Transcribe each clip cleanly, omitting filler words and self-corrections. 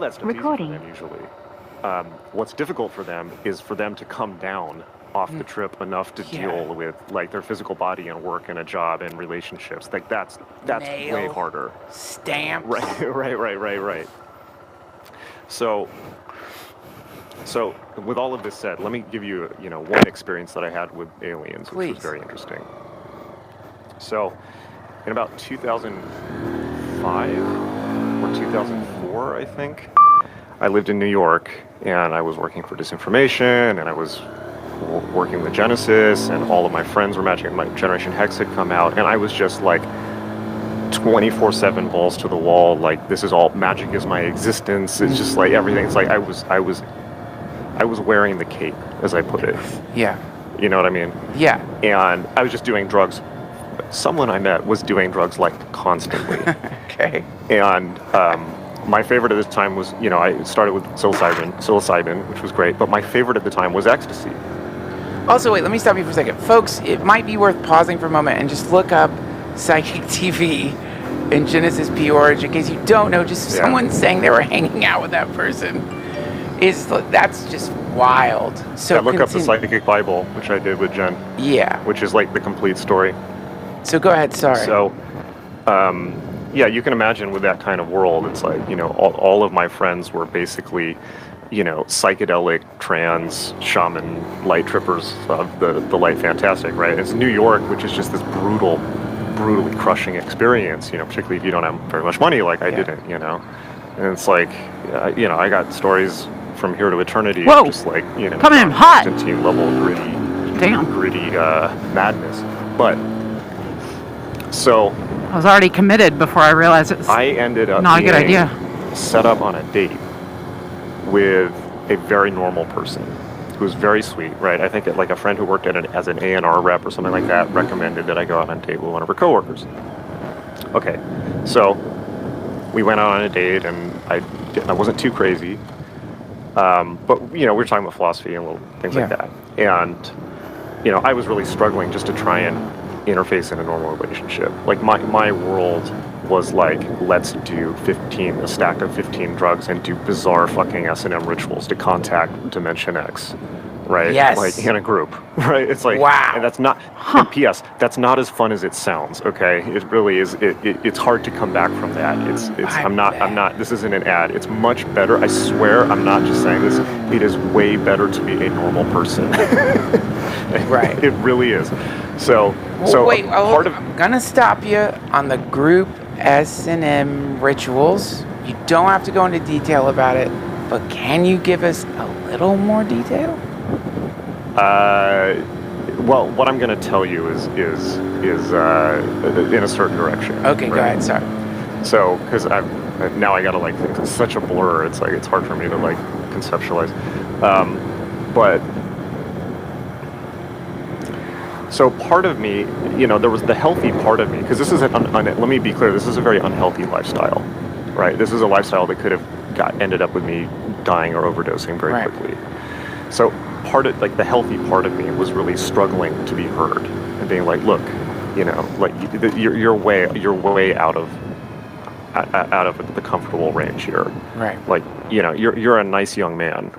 that stuff's easy for them usually. What's difficult for them is for them to come down off the trip enough to deal with like their physical body and work and a job and relationships. Like that's Nail, way harder. Stamps. Right. So with all of this said, let me give you one experience that I had with aliens, which was very interesting. So in about 2005 or 2004, I think, I lived in New York, and I was working for Disinformation, and I was working with Genesis, and all of my friends were matching. My Generation Hex had come out, and I was just like 24/7 balls to the wall. Like, this is all, magic is my existence. It's just like everything. It's like I was wearing the cape, as I put it. Yeah. You know what I mean? Yeah. And I was just doing drugs. Someone I met was doing drugs like constantly. Okay. And my favorite at this time was, I started with psilocybin, which was great, but my favorite at the time was ecstasy. Also, wait, let me stop you for a second. Folks, it might be worth pausing for a moment and just look up Psychic TV and Genesis P-Origin. In case you don't know, just someone saying they were hanging out with that person. That's just wild. So look up the Psychic Bible, which I did with Jen. Yeah. Which is like the complete story. So go ahead, sorry. So, you can imagine with that kind of world, it's like, all of my friends were basically, psychedelic, trans, shaman, light trippers of the light fantastic, right? It's New York, which is just this brutally crushing experience, particularly if you don't have very much money like I didn't, And it's like, I got stories from here to eternity, just like, coming in hot, Constantine level gritty madness. But so I was already committed before I realized it was I ended up not a good idea. Set up on a date with a very normal person who was very sweet, right? I think like a friend who worked as an A&R rep or something like that recommended that I go out on a date with one of her coworkers. Okay, so we went out on a date, and I wasn't too crazy, but we were talking about philosophy and little things like that, and I was really struggling just to try and interface in a normal relationship. Like my world was like, let's do a stack of 15 drugs and do bizarre fucking S&M rituals to contact Dimension X, right? Yes. Like in a group, right? It's like, wow. And that's not, and P.S., that's not as fun as it sounds, okay? It really is, it's hard to come back from that. I'm not, this isn't an ad. It's much better, I swear, I'm not just saying this, it is way better to be a normal person. Right. It really is. I'm gonna stop you on the group S&M rituals. You don't have to go into detail about it, but can you give us a little more detail? Well, what I'm gonna tell you is in a certain direction. Okay, right? Go ahead. Sorry. So, because now I gotta it's such a blur. It's like it's hard for me to conceptualize, but. So part of me, there was the healthy part of me, because this is let me be clear, this is a very unhealthy lifestyle, right? This is a lifestyle that could have ended up with me dying or overdosing very quickly. So the healthy part of me was really struggling to be heard and being like, look, you're way out of the comfortable range here. Right. Like, you're a nice young man.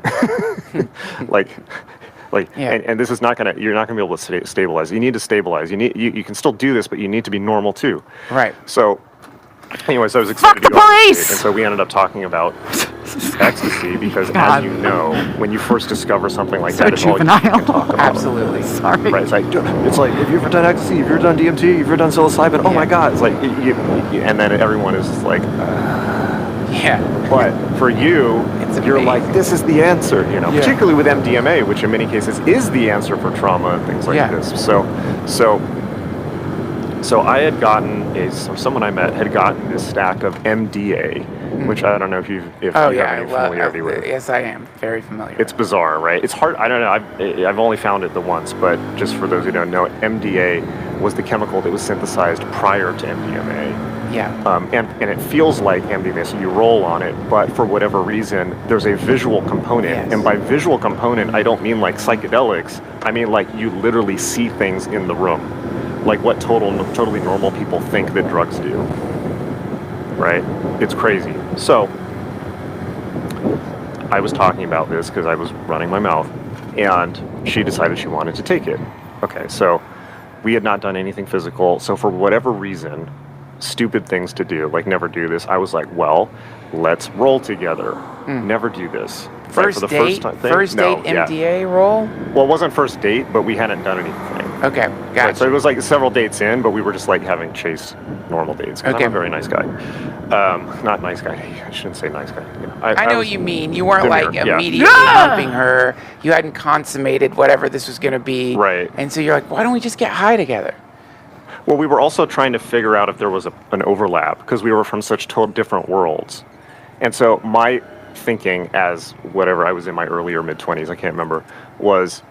And this is you're not gonna be able to stabilize. You need to stabilize. You can still do this, but you need to be normal too. Right. So, anyways, I was excited to go on the date, and so we ended up talking about ecstasy because, as you know, when you first discover something like that, it's all you can talk about. Absolutely. Sorry. Right. It's like, have you ever done ecstasy? Have you ever done DMT? Have you ever done psilocybin? Oh my God! It's like, and then everyone is just like. Yeah. But for you, you're like, this is the answer, particularly with MDMA, which in many cases is the answer for trauma and things like this. So I had gotten someone I met had gotten this stack of MDA, which I don't know if you have any familiarity with. Yes, I am very familiar. It's bizarre, right? It's hard. I don't know. I've only found it the once, but just for those who don't know, MDA was the chemical that was synthesized prior to MDMA. Yeah. And it feels like MDMA, so you roll on it, but for whatever reason, there's a visual component. Yes. And by visual component, I don't mean like psychedelics. I mean like you literally see things in the room, like what totally normal people think that drugs do. Right? It's crazy. So I was talking about this because I was running my mouth, and she decided she wanted to take it. Okay, so we had not done anything physical, so for whatever reason, stupid things to do, like never do this, I was like, well, let's roll together. Never do this. First for the date? first time thing? First No, date yeah. MDA roll? Well, it wasn't first date, but we hadn't done anything. Okay, Right, gotcha. so it was like several dates in, but we were just like having chase normal dates. 'Cause Okay. I'm a very nice guy. Not nice guy. I shouldn't say nice guy. You know, I know was what you mean. You weren't demure, like yeah. immediately humping her. You hadn't consummated whatever this was going to be. Right. And so you're like, why don't we just get high together? Well, we were also trying to figure out if there was an overlap because we were from such total different worlds. And so my thinking as whatever, I was in my early or mid-20s, I can't remember, was,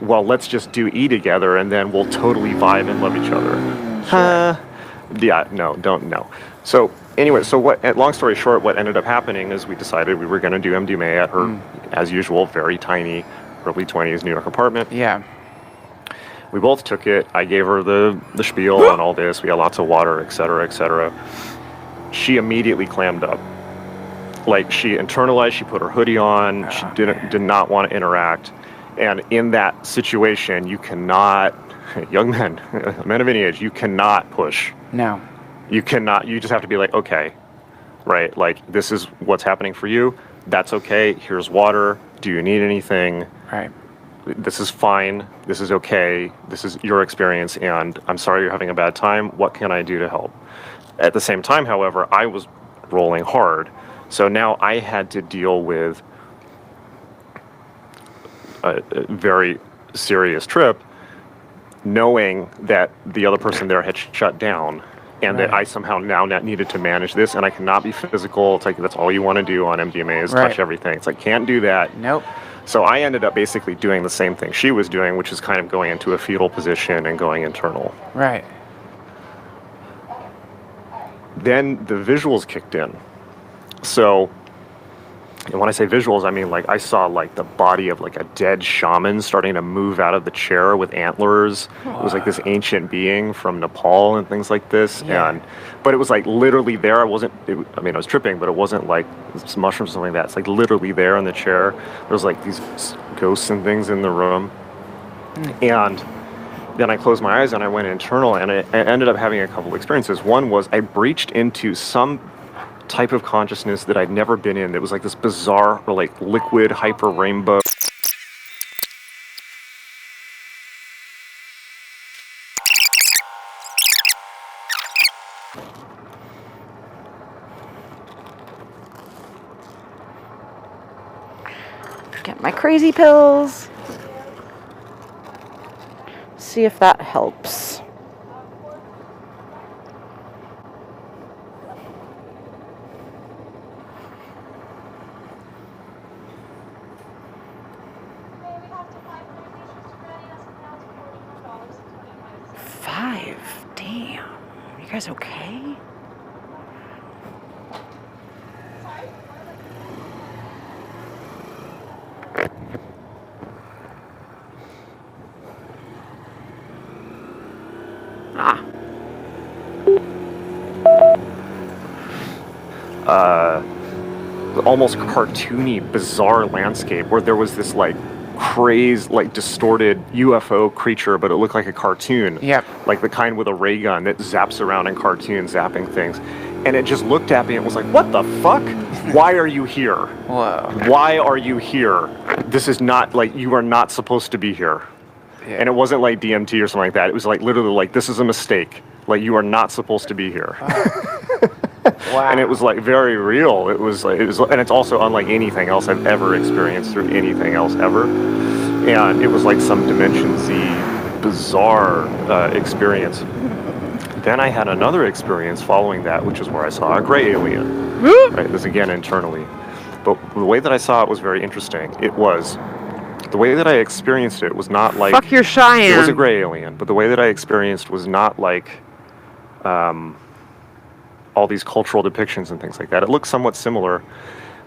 well, let's just do E together and then we'll totally vibe and love each other. Yeah, no. So anyway, long story short, what ended up happening is we decided we were going to do MDMA at her, as usual, very tiny, early 20s New York apartment. Yeah. We both took it. I gave her the spiel and all this. We had lots of water, et cetera, et cetera. She immediately clammed up. Like, she internalized, she put her hoodie on, she did not want to interact. And in that situation, you cannot, young men, men of any age, you cannot push. No. You cannot, you just have to be like, okay, right? Like, this is what's happening for you. That's okay. Here's water. Do you need anything? Right. This is fine. This is okay. This is your experience, and I'm sorry you're having a bad time. What can I do to help? At the same time, however, I was rolling hard. So now I had to deal with a very serious trip, knowing that the other person there had shut down, and that I somehow now needed to manage this, and I cannot be physical. It's like, that's all you want to do on MDMA is touch everything. It's like, can't do that. Nope. So I ended up basically doing the same thing she was doing, which is kind of going into a fetal position and going internal. Right. Then the visuals kicked in. So, and when I say visuals, I mean, like, I saw like the body of like a dead shaman starting to move out of the chair with antlers. It was like this ancient being from Nepal and things like this. Yeah. But it was like literally there. I was tripping, but it wasn't like some mushrooms or something like that. It's like literally there in the chair. There was like these ghosts and things in the room. And then I closed my eyes and I went internal, and I ended up having a couple experiences. One was I breached into some type of consciousness that I'd never been in. That was like this bizarre, like liquid hyper rainbow. Get my crazy pills. See if that helps. $5? Damn. You guys okay? Almost cartoony, bizarre landscape where there was this like crazed, like distorted UFO creature, but it looked like a cartoon. Yep. Like the kind with a ray gun that zaps around in cartoons, zapping things. And it just looked at me and was like, what the fuck? Why are you here? Whoa. Why are you here? This is not, like, you are not supposed to be here. Yeah. And it wasn't like DMT or something like that. It was like literally like, this is a mistake. Like, you are not supposed to be here. Wow. And it was like very real. It was, and it's also unlike anything else I've ever experienced through anything else ever. And it was like some Dimension Z bizarre experience. Then I had another experience following that, which is where I saw a gray alien. Right, this again internally. But the way that I saw it was very interesting. The way that I experienced it was not like... Fuck your Cheyenne. It was a gray alien, but the way that I experienced was not like all these cultural depictions and things like that. It looked somewhat similar,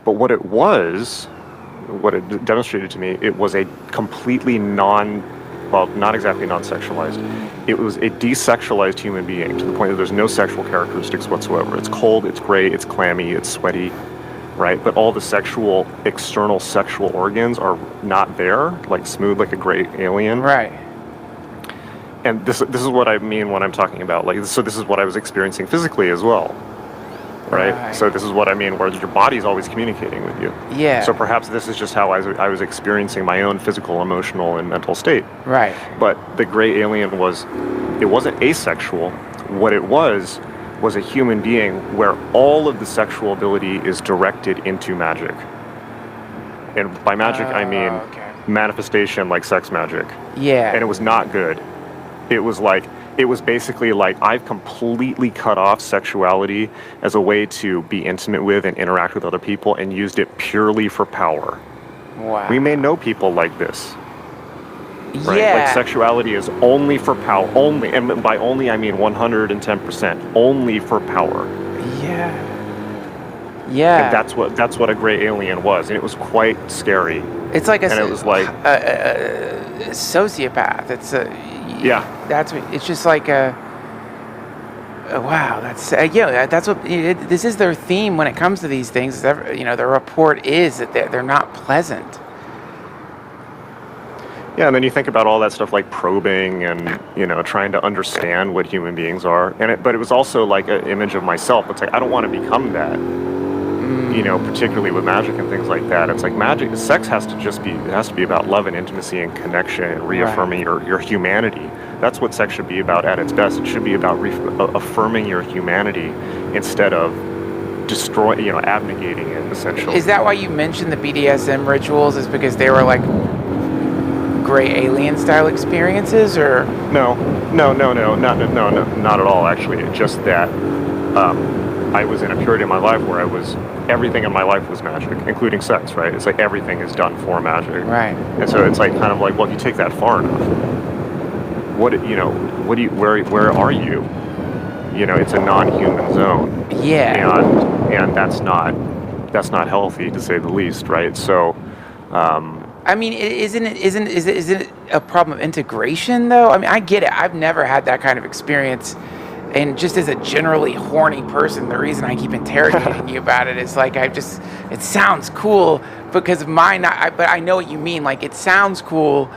but what it demonstrated to me, it was a completely not exactly non-sexualized. It was a desexualized human being to the point that there's no sexual characteristics whatsoever. It's cold, it's gray, it's clammy, it's sweaty. right? But all the external sexual organs are not there, like smooth like a gray alien. Right. And this is what I mean when I'm talking about, like, so this is what I was experiencing physically as well. Right? So this is what I mean, where your body's always communicating with you. Yeah. So perhaps this is just how I was experiencing my own physical, emotional, and mental state. Right. But the gray alien it wasn't asexual. What it was a human being where all of the sexual ability is directed into magic. And by magic, I mean manifestation, like sex magic. Yeah. And it was not good. It was basically like, I've completely cut off sexuality as a way to be intimate with and interact with other people, and used it purely for power. Wow. We may know people like this. Right? Yeah. Like, sexuality is only for power, only, and by only I mean 110%, only for power. Yeah. Yeah. And that's what a gray alien was, and it was quite scary. It's like it was like a sociopath. It's That's what. It's just like wow. That's That's what. This is their theme when it comes to these things. Their report is that they're not pleasant. Yeah, and then you think about all that stuff like probing and, trying to understand what human beings are. But it was also like an image of myself. It's like, I don't want to become that, particularly with magic and things like that. It's like sex has to be about love and intimacy and connection and reaffirming your humanity. That's what sex should be about at its best. It should be about affirming your humanity instead of abnegating it, essentially. Is that why you mentioned the BDSM rituals? Is because they were like gray alien style experiences, or no, not at all. Actually, just that I was in a period in my life where everything in my life was magic, including sex. Right? It's like everything is done for magic. Right. And so it's like kind of like, well, if you take that far enough, where are you? It's a non-human zone. Yeah. And that's not healthy, to say the least. Right? So. I mean, isn't it a problem of integration, though? I mean, I get it. I've never had that kind of experience. And just as a generally horny person, the reason I keep interrogating you about it is like, it sounds cool because but I know what you mean. Like, it sounds cool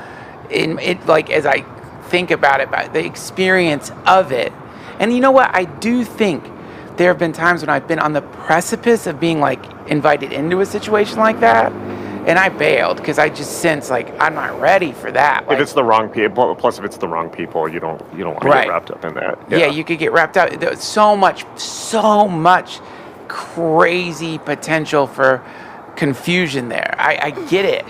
like, as I think about it, about the experience of it. And you know what? I do think there have been times when I've been on the precipice of being like invited into a situation like that. And I bailed because I just sense like I'm not ready for that. Like, if it's the wrong people, plus if it's the wrong people, you don't want to get wrapped up in that. Yeah, you could get wrapped up. There's so much crazy potential for confusion there. I get it,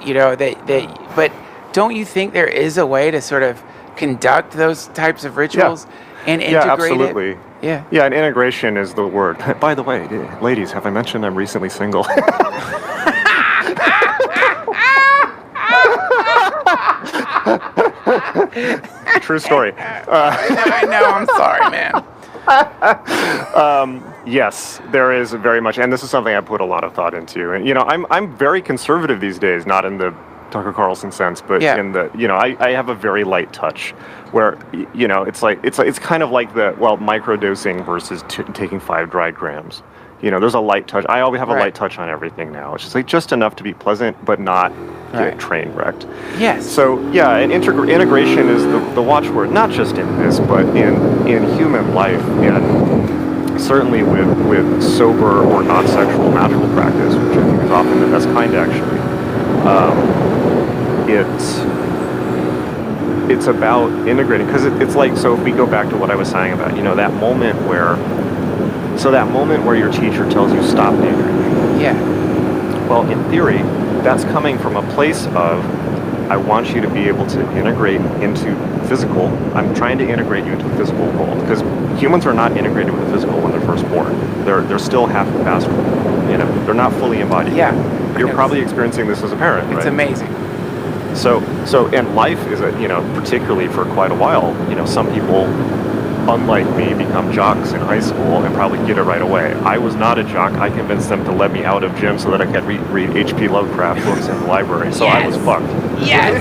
but don't you think there is a way to sort of conduct those types of rituals and integrate absolutely. it? Yeah. Yeah, and integration is the word. By the way, ladies, have I mentioned I'm recently single? True story. I know. I'm sorry, man. Yes, there is very much, and this is something I put a lot of thought into. And I'm very conservative these days, not in the Tucker Carlson sense, but in the I have a very light touch, where it's kind of like microdosing versus taking 5 dry grams. There's a light touch. I always have a light touch on everything now. It's just like just enough to be pleasant, but not get train wrecked. Yes. So and integration is the watchword, not just in this, but in human life, and certainly with sober or non-sexual magical practice, which I think is often the best kind, actually. It's about integrating, because it's like, so if we go back to what I was saying about that moment where. So that moment where your teacher tells you stop daydreaming. Yeah. Well, in theory, that's coming from a place of, I want you to be able to integrate into physical. I'm trying to integrate you into the physical world, because humans are not integrated with the physical when they're first born. They're still half astral. They're not fully embodied. Yeah. You're probably experiencing this as a parent, right? It's amazing. So and life is particularly for quite a while. Some people, unlike me, become jocks in high school and probably get it right away. I was not a jock. I convinced them to let me out of gym so that I could read H.P. Lovecraft books in the library. So I was fucked. Yes.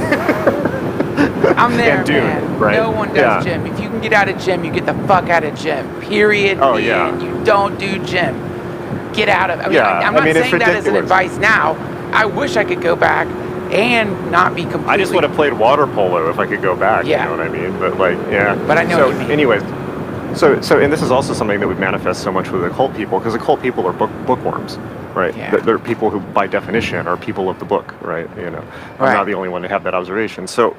I'm there, and Dune, man. right? No one does gym. If you can get out of gym, you get the fuck out of gym. Period. Oh, The end. You don't do gym. get out of. I mean, Yeah, I'm not it's saying that as an ridiculous. advice now. I wish I could go back and not be completely. I just would have played water polo if I could go back. Yeah. You know what I mean? But like, yeah. But I know So, what you mean. anyways, and this is also something that would manifest so much with occult people, because occult people are bookworms, right? Yeah. They're people who, by definition, are people of the book, right? You know, I'm Right. not the only one to have that observation. So,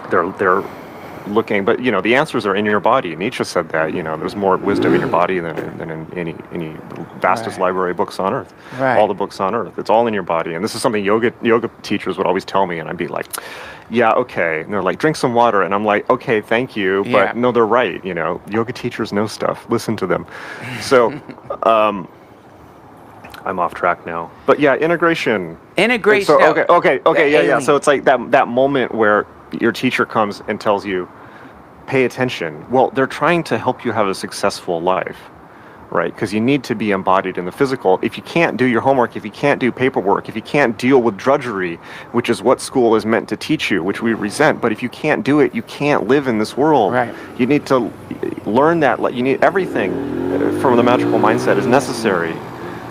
they're looking, but you know, the answers are in your body. Nietzsche said that. You know, there's more wisdom in your body than in any vastest Right. library of books on earth. Right. All the books on earth. It's all in your body. And this is something yoga teachers would always tell me, and I'd be like, yeah, okay. And they're like, drink some water, and I'm like, okay, thank you, but Yeah. no, they're right. You know, yoga teachers know stuff. Listen to them. So, I'm off track now. But yeah, integration. Integration. So, no, okay, the yeah. alien. So it's like that moment where your teacher comes and tells you, pay attention. Well, they're trying to help you have a successful life, right? Because you need to be embodied in the physical. If you can't do your homework, if you can't do paperwork, if you can't deal with drudgery, which is what school is meant to teach you, which we resent, but if you can't do it, you can't live in this world. Right. You need to learn that. You need everything from the magical mindset is necessary.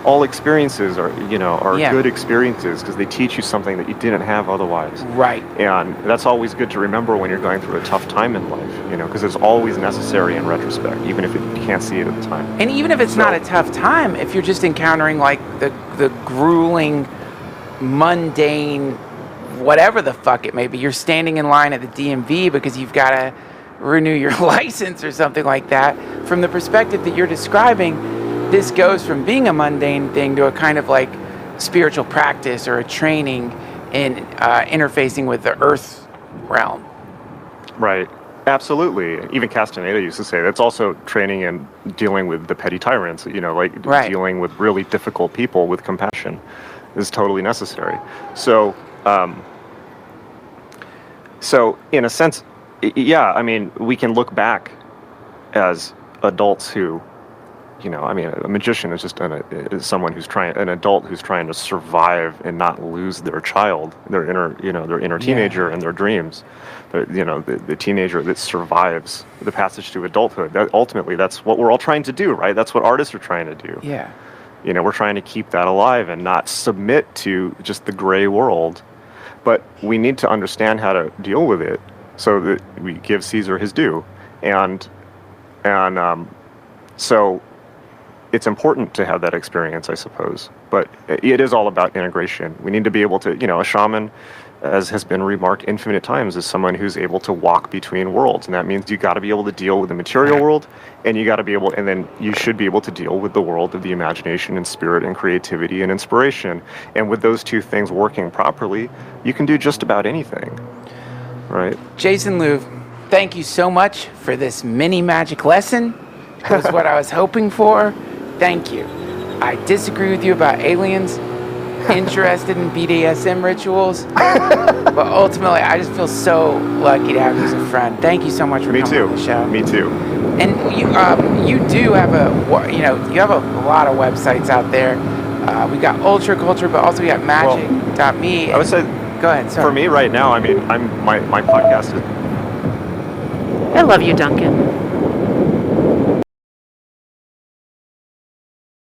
All experiences are Yeah. good experiences because they teach you something that you didn't have otherwise. Right. And that's always good to remember when you're going through a tough time in life, you know, because it's always necessary in retrospect, even if you can't see it at the time. And even if it's not a tough time, if you're just encountering like the grueling, mundane, whatever the fuck it may be, you're standing in line at the DMV because you've got to renew your license or something like that. From the perspective that you're describing, this goes from being a mundane thing to a kind of like spiritual practice or a training in interfacing with the earth realm. Right. Absolutely. Even Castaneda used to say that's also training in dealing with the petty tyrants, you know, like Right. dealing with really difficult people with compassion is totally necessary. So, in a sense, yeah, I mean, we can look back as adults who, you know, I mean, a magician is just is someone an adult who's trying to survive and not lose their child, their inner teenager and their dreams. The teenager that survives the passage to adulthood. Ultimately, that's what we're all trying to do, right? That's what artists are trying to do. Yeah. You know, we're trying to keep that alive and not submit to just the gray world. But we need to understand how to deal with it so that we give Caesar his due. So it's important to have that experience, I suppose. But it is all about integration. We need to be able to, you know, a shaman, as has been remarked infinite times, is someone who's able to walk between worlds. And that means you got to be able to deal with the material world, and then you should be able to deal with the world of the imagination and spirit and creativity and inspiration. And with those two things working properly, you can do just about anything, right? Jason Louv, thank you so much for this mini magic lesson. It was what I was hoping for. Thank you. I disagree with you about aliens, interested in BDSM rituals, but ultimately I just feel so lucky to have you as a friend. Thank you so much for coming on the show. Me too. And you do have you have a lot of websites out there. We got Ultra Culture, but also we got magic.me. I would say, go ahead. Sorry. for me right now, I mean, my podcast is I love you, Duncan.